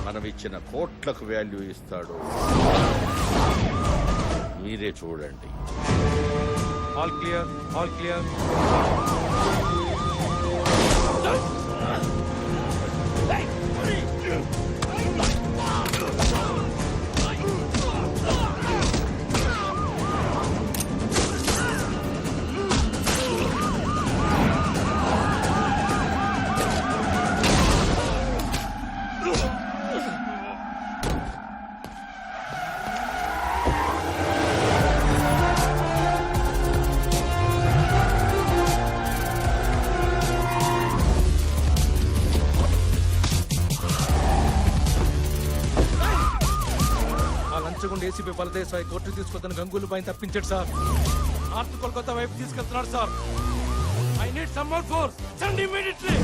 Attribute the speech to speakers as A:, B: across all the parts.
A: మనం ఇచ్చిన కోట్లకు వాల్యూ ఇస్తాడో మీరే చూడండి.
B: All clear, all clear. ACP Baladesai court తీసుకొద్దని గంగూలు పైన తప్పించాడు సార్. నార్త్ కోల్కతా వైపు తీసుకెళ్తున్నాడు sir. I need some more force. Send immediately.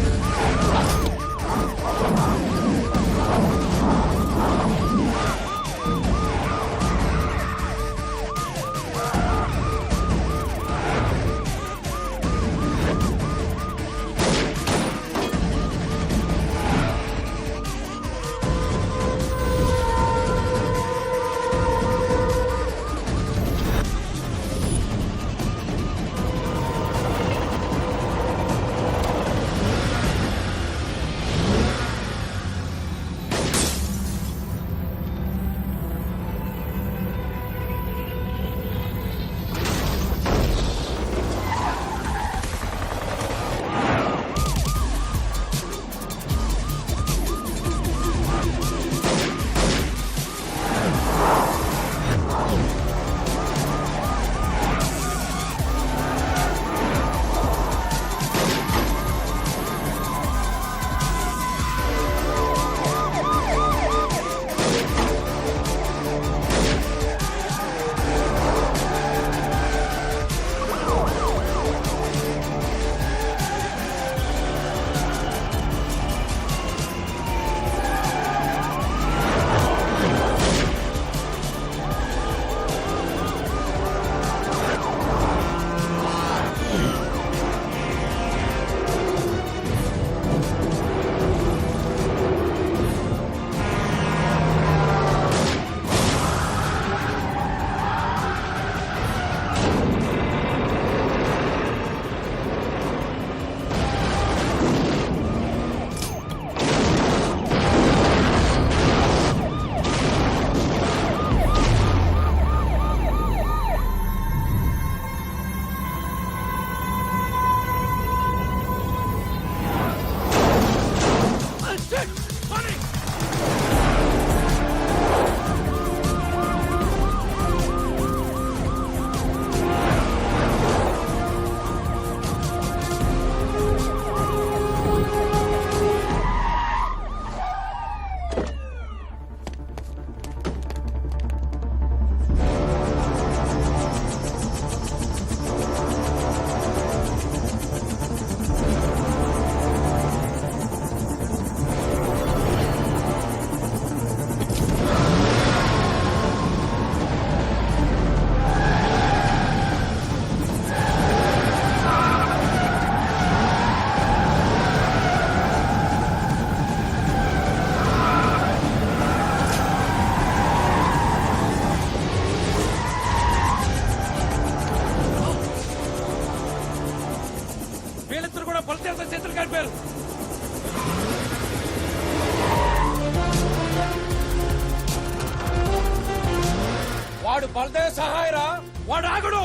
B: వాడు బలదేవ సహాయరా, వాడు ఆగడు.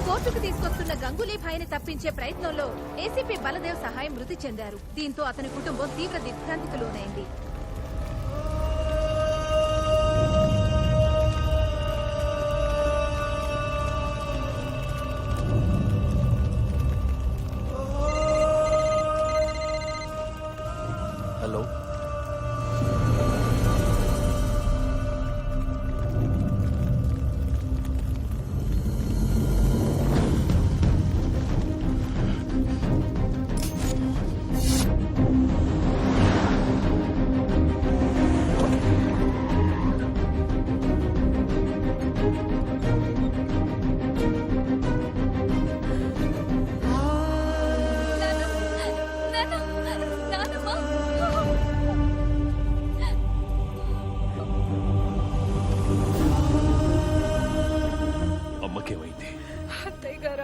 C: కోర్టుకు తీసుకొస్తున్న గంగూలీ భాయ్ని తప్పించే ప్రయత్నంలో ఏసీపీ బలదేవ్ సహాయం మృతి చెందారు. దీంతో అతని కుటుంబం తీవ్ర దిగ్భ్రాంతికి లోనైంది.
D: హలో,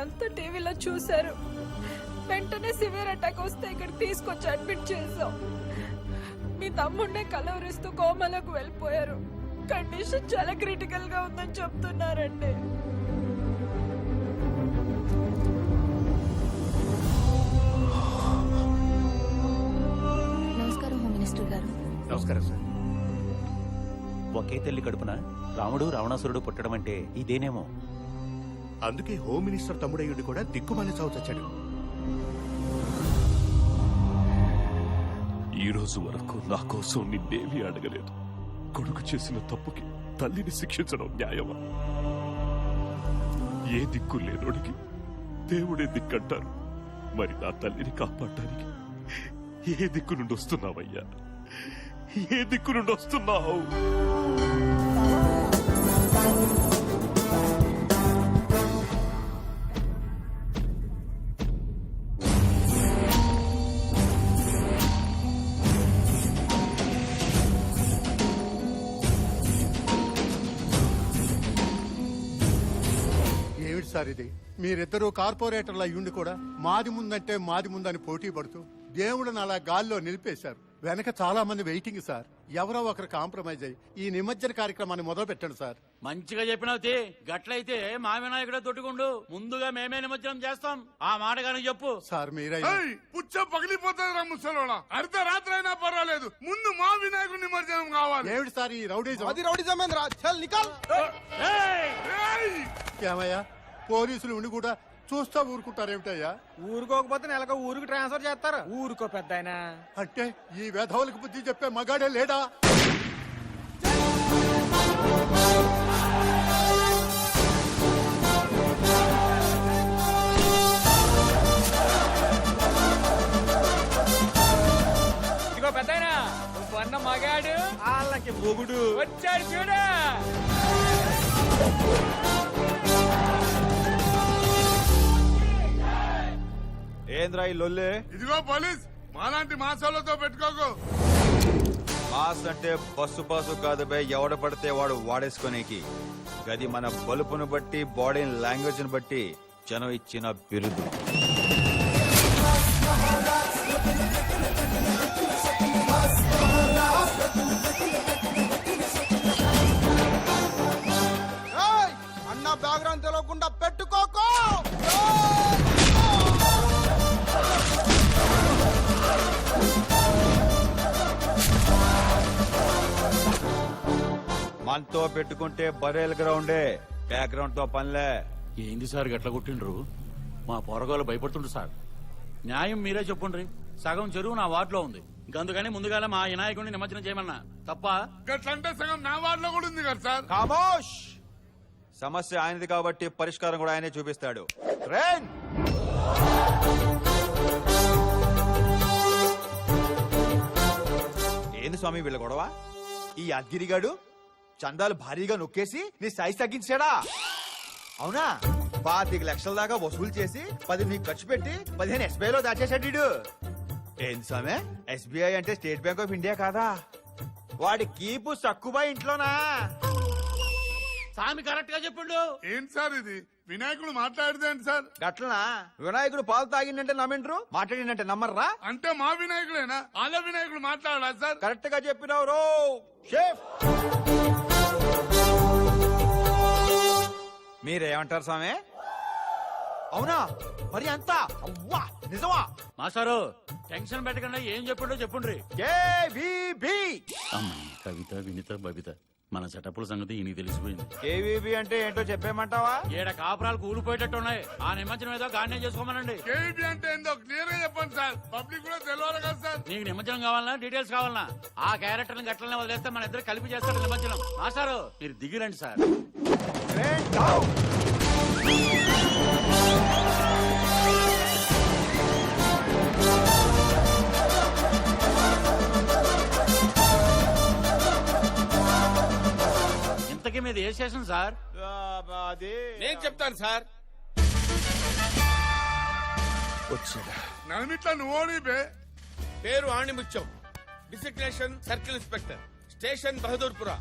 D: మీరంతా టీవీలో చూశారు. వెంటనే సివియర్ అటాక్ వస్తే ఇక్కడ తీసుకొచ్చి అడ్మిట్ చేసాం. మీ తమ్ముడినే కలవరిస్తూ కోమలోకి వెళ్ళిపోయారు. కండిషన్ చాలా క్రిటికల్ గా ఉందని చెప్తున్నారండి.
C: నమస్కారం హోమ్ మినిస్టర్ గారు.
E: నమస్కారం సార్. ఒకే తల్లి కడుపున రాముడు రావణాసురుడు పుట్టడం అంటే ఇదేనేమో.
F: అందుకే హోమ్ మినిస్టర్ తమ్ముడయ్యుడు కూడా దిక్కుమాలి చావు చచ్చాడు.
G: ఈ రోజు వరకు నా కోసం నిన్నేమీ అడగలేదు. కొడుకు చేసిన తప్పుకి తల్లిని శిక్షించడం న్యాయమా? ఏ దిక్కు లేనోడికి దేవుడే దిక్కంటారు. మరి నా తల్లిని కాపాడటానికి ఏ దిక్కు నుండి వస్తున్నావయ్యా? ఏ దిక్కు నుండి వస్తున్నావు?
H: ఏమిటి సార్ ఇది? మీరిద్దరూ కార్పొరేటర్లు అయ్యుండి కూడా మాది ముందంటే మాది ముందని పోటీ పడుతూ దేవుడిని అలా గాల్లో నిలిపేశారు. వెనక చాలా మంది వెయిటింగ్ సార్. ఎవరో ఒకరు కాంప్రమైజ్ అయ్యి ఈ నిమజ్జన కార్యక్రమాన్ని మొదలు పెట్టండి సార్.
I: మంచిగా చెప్పినావు. గట్లయితే మా వినాయకుడే తొట్టుకుండు. ముందుగా మేమే నిమజ్జనం చేస్తాం. ఆ మాట కానీ చెప్పు
H: సార్ మీరై
J: పుచ్చ పగిలిపోతుంది రా ముసలోడా. అర్ధరాత్రి అయినా పర్వాలేదు, ముందు మా వినాయకుడి నిమజ్జనం కావాలి.
H: ఏమిటి సార్ ఈ రౌడీజం?
J: ఏయ్!
H: ఏమయ్యా, పోలీసులు ఉండి కూడా చూస్తా ఊరుకుంటారేమిటయ్యా?
B: ఊరుకోకపోతే నెలకు ఊరికి ట్రాన్స్ఫర్ చేస్తారు. ఊరుకో పెద్ద
H: అంటే ఈ వేధవులకు బుద్ధి చెప్పే మగాడే లేడా?
B: ఇదిగో పెద్ద నువ్వు అన్న మగాడు వాళ్ళకి మొగుడు వచ్చాడు చూడా.
A: ఏంద్రా ఈ లొల్లే?
J: ఇదిగో పోలీస్, మాలాంటి మాసాలతో పెట్టుకోకు.
A: మాస్ అంటే బస్సు పాసు కాదు బే, ఎవడ పడితే వాడు వాడేసుకునేకి. గది మన బలుపును బట్టి, బాడీ లాంగ్వేజ్ ని బట్టి జనం ఇచ్చిన బిరుదు.
B: అన్న బ్యాక్గ్రౌండ్ తెలియకుండా పెట్టుకోకో.
A: మనతో పెట్టుకుంటే బరేల్ గ్రౌండే, బ్యాక్గ్రౌండ్ తో పనిలే.
I: ఏంది సార్ గట్ల కొట్టిండ్రు? మా పొరగాలు భయపడుతుండ్రు సార్. న్యాయం మీరే చెప్పుండ్రి. సగం చెరువు నా వార్డులో ఉంది. అందుకని ముందుగాల మా వినాయకుడిని నిమజ్జనం చేయమన్నా తప్ప.
J: గట్లంటే సగం నా వార్డులో కూడా ఉంది కదా సార్.
A: ఖామోష్! సమస్య ఆయనది కాబట్టి పరిష్కారం కూడా ఆయనే చూపిస్తాడు. ట్రైన్! ఏంది స్వామి వీళ్ళ గొడవ? ఈ అద్గిరిగాడు చందాలు భారీగా నొక్కేసి నీ సైజ్ తగ్గించాడా? అవునా? 25 లక్షల దాకా వసూలు చేసి 10 నీకు ఖర్చు పెట్టి 15 ఎస్బీఐలో దాచేశాడు వీడు. ఏంది స్వామి, ఎస్బీఐ అంటే స్టేట్ బ్యాంక్ ఆఫ్ ఇండియా కాదా? వాడి కీపు సక్కుబా ఇంట్లోనా?
I: స్వామి కరెక్ట్ గా చెప్పిండు.
J: ఏంటి సార్ ఇది? వినాయకుడు మాట్లాడిదేంటి సార్?
A: గట్లనా? వినాయకుడు పాలు తాగిందంటే నమ్మిండ్రు, మాట్లాడిందంటే నమ్మర్రా?
J: అంటే మా వినాయకుడేనా? వాళ్ళ వినాయకుడు మాట్లాడా సార్?
A: కరెక్ట్ గా చెప్పినావు రో షేఫ్. మీరేమంటారు స్వామి? అవునా? మరి అంతా అవ్వా నిజమా?
I: మాస్టారు టెన్షన్ పెట్టకుండా ఏం చెప్పిండో చెప్పుండ్రి.
A: కేవీబీ.
I: అమ్మాయి కవిత, వినిత, బబిత మన సెటప్ల సంగతి ఈయనకి తెలిసిపోయింది.
A: కేవీబీ అంటే ఏంటో చెప్పేమంటావా?
I: ఏడ కాపురాలు కూలిపోయేటట్టు ఉన్నాయి. ఆ నిమజ్జనం ఏదో గానే చేసుకోమనండి.
J: కేబీ అంటే ఏందో క్లియర్ గా చెప్పండి సార్. పబ్లిక్ కూడా తెలియాలి కదా సార్.
I: నీకు నిమజ్జనం కావాలన్నా డీటెయిల్స్ కావాలన్నా ఆ క్యారెక్టర్ గట్లనే వదిలేస్తే మన ఇద్దరు కలిపి చేస్తాడు నిమజ్జనం. మాస్టారు మీరు దిగిరండి సార్. ఇంతకీ మీద ఏ స్టేషన్ సార్?
J: నేను చెప్తాను సార్. నన్నిట్లా నువ్వు ఓడిపే. పేరు Animuthyam, designation circle inspector, station Bahadurpura.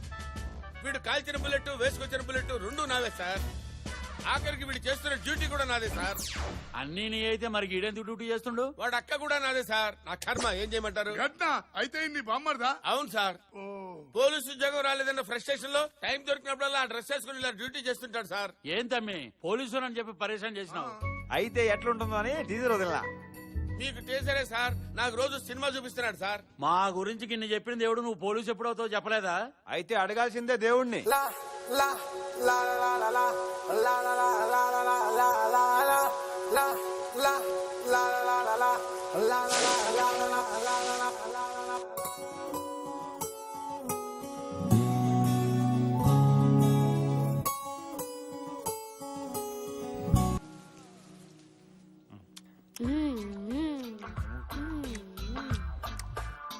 J: వీడు కాల్చిన బుల్లెట్, వేసుకొచ్చిన బుల్లెట్ రెండు నావే సార్. ఆఖరికి వీడు చేస్తున్న డ్యూటీ కూడా నాదే సార్.
I: అన్ని నీ అయితే మరి ఈడెందుకు డ్యూటీ చేస్తుండు?
J: వాడు అక్క కూడా నాదే సార్. నా కర్మ ఏం చేయమంటారు?
F: అయితే నీ బామ్మర్దా?
J: అవును సార్. పోలీసు ఉద్యోగం రాలేదన్న ఫ్రస్ట్రేషన్ లో టైం దొరికినప్పుడల్లా డ్రెస్ వేసుకుని ఇలా డ్యూటీ చేస్తుంటాడు సార్.
I: ఏం తమ్మి పోలీసు అని చెప్పి పరేషాన్ చేసినావు?
A: అయితే ఎట్లుంటుందో అని టీజర్ వదిలినా.
J: మీకు టీచరే సార్, నాకు రోజు సినిమా చూపిస్తున్నాడు సార్.
I: మా గురించి కిన్ని చెప్పిన దేవుడు నువ్వు పోలీసు ఎప్పుడవుతావు చెప్పలేదా?
A: అయితే అడగాల్సిందే దేవుణ్ణి.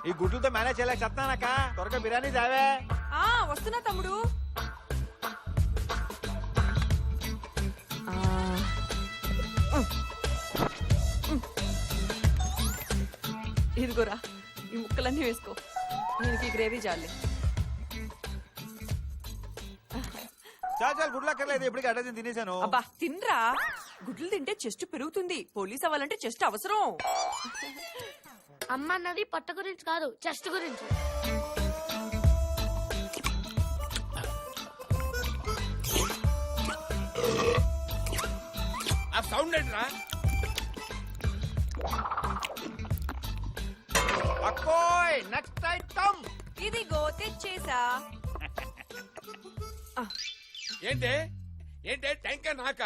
A: ఈ గుడ్లతో మేనేజ్ చేయలేక చెప్తానక్క. త్వరగా బిర్యానీ తేవే.
D: వస్తున్నా తమ్ముడు. ఇదిగోరా, ఈ ముక్కలన్నీ వేసుకో. దీనికి గ్రేవీ చాలే.
A: చాలు గుడ్లు అక్కర్లేదు, ఇప్పటికి అడ్డ తినేశాను.
D: అబ్బా తినరా, గుడ్లు తింటే చెస్ట్ పెరుగుతుంది. పోలీస్ అవ్వాలంటే చెస్ట్ అవసరం.
K: అమ్మ అన్నది పొట్ట గురించి కాదు, చెస్ట్ గురించి.
J: ఆ సౌండ్ ఏంట్రా?
A: అక్కోయ్ నెక్స్ట్ ఐటమ్.
D: ఇదిగో తెచ్చేసా.
J: ఏంటే ఏంటే టెంక నాక?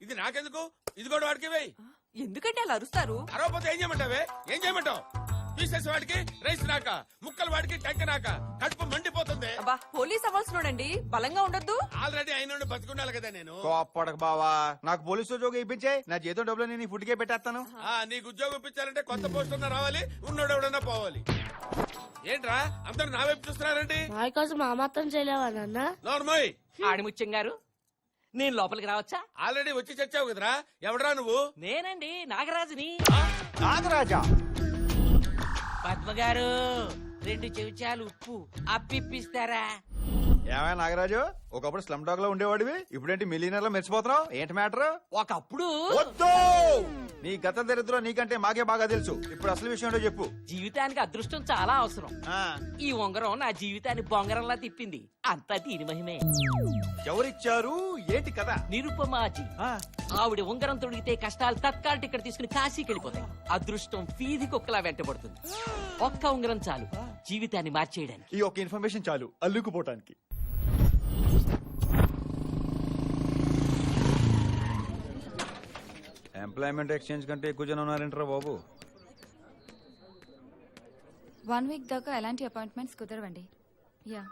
J: ఇది నాకెందుకు? ఇది కూడా వాడికి వేయి.
D: ఎందుకంటే అలా అరుస్తారు?
J: అరవపోతే ఏం చేయమంటావే? ఏం చేయమంటావు? పీసెస్ వాడికి, రైస్ నాక, ముక్కలు వాడికి, టెంక నాక. కడుపు మండిపోతుంది.
D: అబ్బా పోలీస్ అవ్వాల్సినోడండి, బలంగా ఉండొద్దు.
J: ఆల్రెడీ అయిన బతుకున్నాను కదా నేను.
A: కోప్పడకు బావా, నాకు పోలీసు ఉద్యోగం ఇప్పించే. నా జీతం డబ్బులు నేను ఫుడ్ కే పెట్టేస్తాను.
J: నీకు ఉద్యోగం ఇప్పించాలంటే కొత్త పోస్ట్ ఉన్నా రావాలి, ఉన్నోడు ఎవడన్నా పోవాలి. ఏంట్రా అందరు నా వైపు చూస్తున్నారండి?
K: మా కోసం మా మాత్రం చేయలేవా నాన్న?
J: నోర్మోయ్.
L: ఆడిముత్యం గారు, నేను లోపలికి రావచ్చా?
J: ఆల్రెడీ వచ్చి చచ్చావు కదరా. ఎవడరా నువ్వు?
L: నేనండి నాగరాజుని.
A: నాగరాజా?
L: పద్మ గారు, 2 చెంచాలు ఉప్పు అప్పిప్పిస్తారా?
A: ఏమైనా నాగరాజు, ఒకప్పుడు స్లమ్ డాగ్ లో ఉండేవాడివి, ఇప్పుడేంటి మిలియనర్ లో మెరిచిపోతున్నావు? ఏంటి మ్యాటర్?
L: ఒకప్పుడు
A: వద్దు, నీ గత దరిద్రం నీకంటే మాకే బాగా తెలుసు. ఇప్పుడు అసలు విషయం ఏంటో చెప్పు.
L: జీవితానికి అదృష్టం చాలా అవసరం. ఈ ఉంగరం నా జీవితాన్ని బొంగరంలా తిప్పింది. అంతా దీని మహిమే.
A: ఎవరిచ్చారు? ఏంటి కదా?
L: నిరుపమాజీ. ఆవిడ ఉంగరం తొడిగితే కష్టాలు తత్కాల టికెట్ తీసుకుని కాశీకి వెళ్ళిపోతాయి. అదృష్టం ఫీది కుక్కలా వెంటబడుతుంది. ఒక్క ఉంగరం చాలు జీవితాన్ని మార్చేయడానికి.
A: ఈ ఒక్క ఇన్ఫర్మేషన్ చాలు అల్లుకుపోవటానికి. ఎంప్లాయ్మెంట్ ఎక్స్చేంజ్ కంటే ఎక్కువ జనం ఉన్నారంటారా బాబు?
C: 1 వీక్ దాకా ఎలాంటి అపాయింట్మెంట్స్ కుదరవండి. యా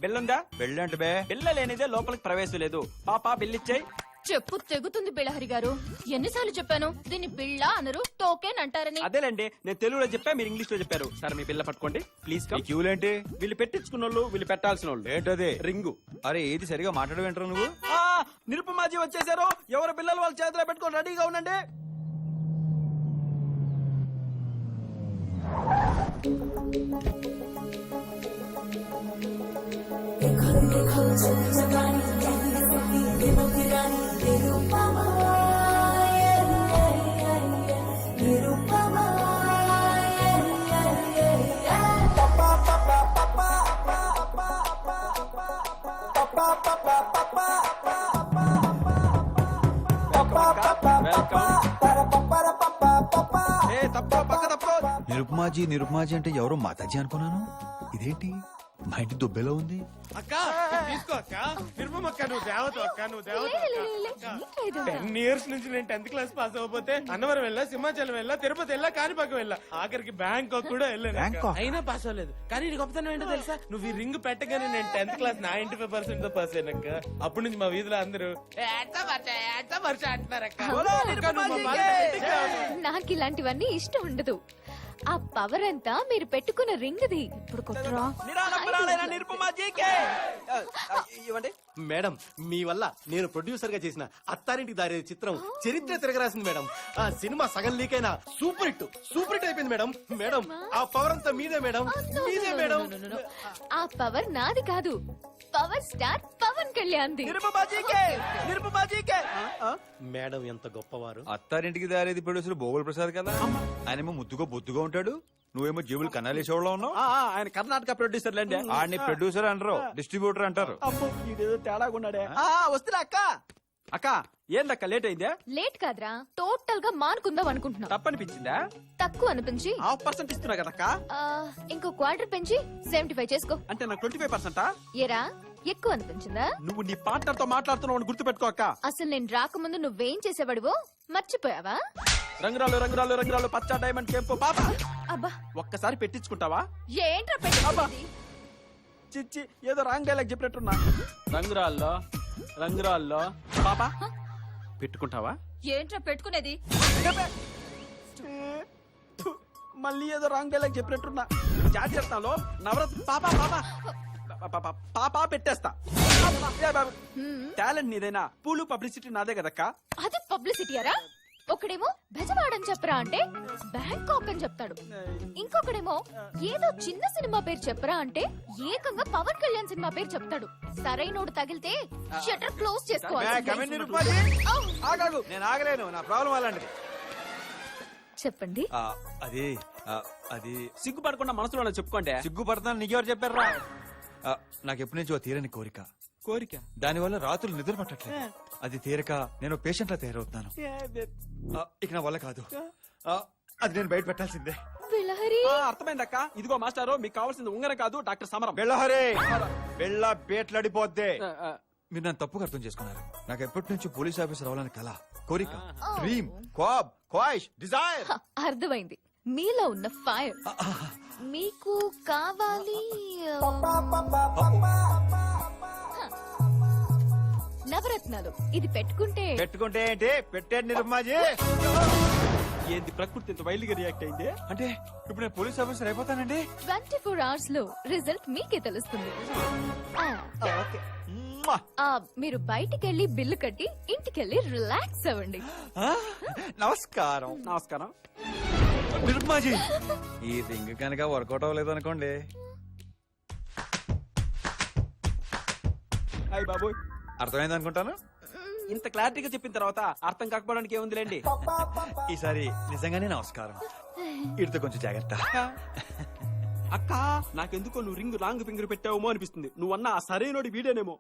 A: బిల్లుందా? బిల్లు అంటే బే, బిల్ల లేనిదే లోపలికి ప్రవేశం లేదు. పాపా బిల్లిచ్చాయి.
C: చెప్పు తెగుతుంది బిళ్ళహరి గారు. ఎన్నిసార్లు చెప్పాను దీన్ని బిళ్ళ అనరు, టోకెన్ అంటారని.
M: అదేలేండి, నేను తెలుగులో చెప్పా, మీరు ఇంగ్లీష్ లో చెప్పారు. సార్ మీ బిల్ల పట్టుకోండి ప్లీజ్.
A: క్యూలేంటి?
M: వీళ్ళు పెట్టించుకున్న వాళ్ళు, వీళ్ళు పెట్టాల్సిన వాళ్ళు.
A: ఏంటది?
M: రింగు.
A: అరే ఏది సరిగా మాట్లాడవేంటారు నువ్వు?
M: నిరుపమాజీ వచ్చేసారు. ఎవరు బిల్లలు వాళ్ళ చేతిలో పెట్టుకొని రెడీగా ఉండండి.
A: నిరుపమాజీ నిరుపమాజీ అంటే ఎవరో మాతాజీ అనుకున్నాను. ఇదేంటి మా ఇంటి దుబ్బెలో ఉంది?
J: అక్క తీసుకో అక్క. నిర్మమక్క నువ్వు దేవత అక్క, నువ్వు దేవత.
M: 10 years నుంచి నేను 10th క్లాస్ పాస్ అవ్వకపోతే అన్నవరం వెళ్ళా, సింహాచలం వెళ్ళా, తిరుపతి వెళ్ళా, కాణిపాకం వెళ్ళా, ఆఖరికి బ్యాంకాక్ కూడా వెళ్ళాను. అయినా పాస్ అవ్వలేదు. కానీ నీకు గొప్పతనం ఏంటో తెలుసా? నువ్వు ఈ రింగ్ పెట్టగానే నేను 10th క్లాస్ 95% తో పాస్ అయినాక అప్పటి నుంచి మా వీధిలో అందరూ
C: నాకు ఇలాంటివన్నీ ఇష్టం ఉండదు. ఆ పవర్ అంతా మీరు పెట్టుకున్న రింగ్ది. ఇప్పుడు కొట్టరా?
M: మేడం మీ వల్ల నేను ప్రొడ్యూసర్ గా చేసిన అత్తారింటికి దారి చిత్రం చరిత్ర తిరగరాసింది మేడం. ఆ సినిమా సగం లీక్ అయినా సూపర్ హిట్ అయిపోయింది మేడం. మేడం ఆ పవర్ అంతా మీదే మేడం, మీదే మేడం.
C: ఆ పవర్ నాది కాదు, పవర్ స్టార్ పవన్ కళ్యాణ్ ది.
M: మేడం ఎంత గొప్పవారు.
A: అత్తారింటికి దారేది ప్రొడ్యూసర్ భోగుల ప్రసాద్ కదా, ఆయనేమో ముద్దుగా బొద్దుగా ఉంటాడు, నువ్వేమో జేబులు కన్నాలేసేవాళ్ళు ఉన్నావు.
M: ఆయన కర్ణాటక ప్రొడ్యూసర్ లేండి.
A: ఆడిని ప్రొడ్యూసర్ అంటారు, డిస్ట్రిబ్యూటర్ అంటారు.
M: ఇదేదో తేడాగా ఉన్నాడే. వస్తున్నా అక్క. అక్క ఏందక్క లేట్ అయిందే?
C: లేట్ కాదురా, టోటల్ గా మానుకుందాం అనుకుంటున్నా.
M: తప్పనిపించిందా?
C: తక్కువ అనిపించి
M: 1/2% ఇస్తున్నా కదక్క.
C: ఇంకో క్వార్టర్ పెంచి 75 చేసుకో.
M: అంటే నాకు 25%.
C: ఏరా ఎక్కువ అనిపించిందా?
M: నువ్వు నీ పార్ట్నర్ తో మాట్లాడుతున్నావు గుర్తు పెట్టుకో అక్క.
C: అసలు నేను రాకముందు నువ్వేం చేసేవాడివో మర్చిపోయావా?
M: రంగురాలు రంగురాలు రంగురాలు పచ్చ డైమండ్ కెంపు పాప.
C: అబ్బా
M: ఒక్కసారి పెట్టించుకుంటావా?
C: ఏంట్రా పెట్టుకునేది?
M: చిచ్చి ఏదో రాంగ్ డైలాగ్ చెప్పినట్టున్నా. రంగురాల్లో రంగురాల్లో పాప పెట్టుకుంటావా?
C: ఏంట్రా పెట్టుకునేది?
M: మళ్ళీ ఏదో రాంగ్ డైలాగ్ చెప్పినట్టున్నా. జాగ్రత్తలో నవరత్న పాప పాప పాప పెట్టేస్తా. టాలెంట్ నీదైనా పూలు పబ్లిసిటీ నాదే కదక్క.
C: అది పబ్లిసిటీయరా? ఒకడేమో బెజవాడని చెప్పరా అంటే బ్యాంకాక్ అని చెప్తాడు, ఇంకొకడేమో ఏదో చిన్న సినిమా పేరు చెప్పరా అంటే ఏకంగా పవన్ కళ్యాణ్ సినిమా పేరు చెప్తాడు. సరైనోడు తగిలితే షట్టర్ క్లోజ్ చేసుకోవాలి.
A: నేను ఆగలేను, నా ప్రాబ్లం అలాంటిది.
C: చెప్పండి.
A: అది అది
M: సిగ్గుపడకుండా మనసులో చెప్పుకోండి.
A: సిగ్గుపడతాను నీకెవరు చెప్పారా? నాకు ఎప్పటి నుంచో తీరని కోరిక. దానివల్ల రాత్రులు నిద్ర పట్టట్లేదు. అది తీరక నేను పేషెంట్ లా తయారవుతున్నాను. ఇక నా వల్ల కాదు, అది నేను బయట పెట్టాల్సిందే.
M: అర్థమైందక్క. ఇదిగో మాస్టారు, మీకు కావాల్సింది ఉంగరం కాదు డాక్టర్ సమరం.
A: బెల్లహరే బెల్ల బేట్లాడిపోద్దే. మీరు నన్ను తప్పుగా అర్థం చేసుకున్నారు. నాకు ఎప్పటి నుంచి పోలీస్ ఆఫీసర్ అవ్వాలని కల, కోరిక, డ్రీమ్, క్వాబ్, క్వాయిష్, డిజైర్.
C: అర్థమైంది, మీలో ఉన్న ఫైర్. మీకు కావాలి నవరత్నాలు. ఇది పెట్టుకుంటే
A: ఏంటి? పెట్టాడు నిరుమాజీ.
M: ఏంది ప్రకృతి ఎంత వైల్డ్ గా రియాక్ట్ అయింది?
A: అంటే ఇప్పుడు నేను పోలీస్ ఆఫీసర్ అయిపోతానండి?
C: 24 hours లో రిజల్ట్ మీకే తెలుస్తుంది. మీరు బయటికెళ్ళి బిల్లు కట్టి ఇంటికెళ్ళి రిలాక్స్ అవ్వండి.
A: నమస్కారం.
M: నమస్కారం
A: నిరుమాజీ. ఈ థింగ్ కనుక వర్కౌట్ అవ్వలేదు అనుకోండి.
M: అయ్య బాబోయ్,
A: అర్థమైంది అనుకుంటాను.
M: ఇంత క్లారిటీగా చెప్పిన తర్వాత అర్థం కాకపోవడానికి ఏముందిలేండి.
A: ఈసారి నిజంగానే నమస్కారం. ఇడితో కొంచెం జాగ్రత్త.
M: అక్క నాకెందుకో నువ్వు రింగ్ రాంగ్ ఫింగర్ పెట్టావేమో అనిపిస్తుంది. నువ్వన్నా ఆ సరైనోడి వీడేనేమో.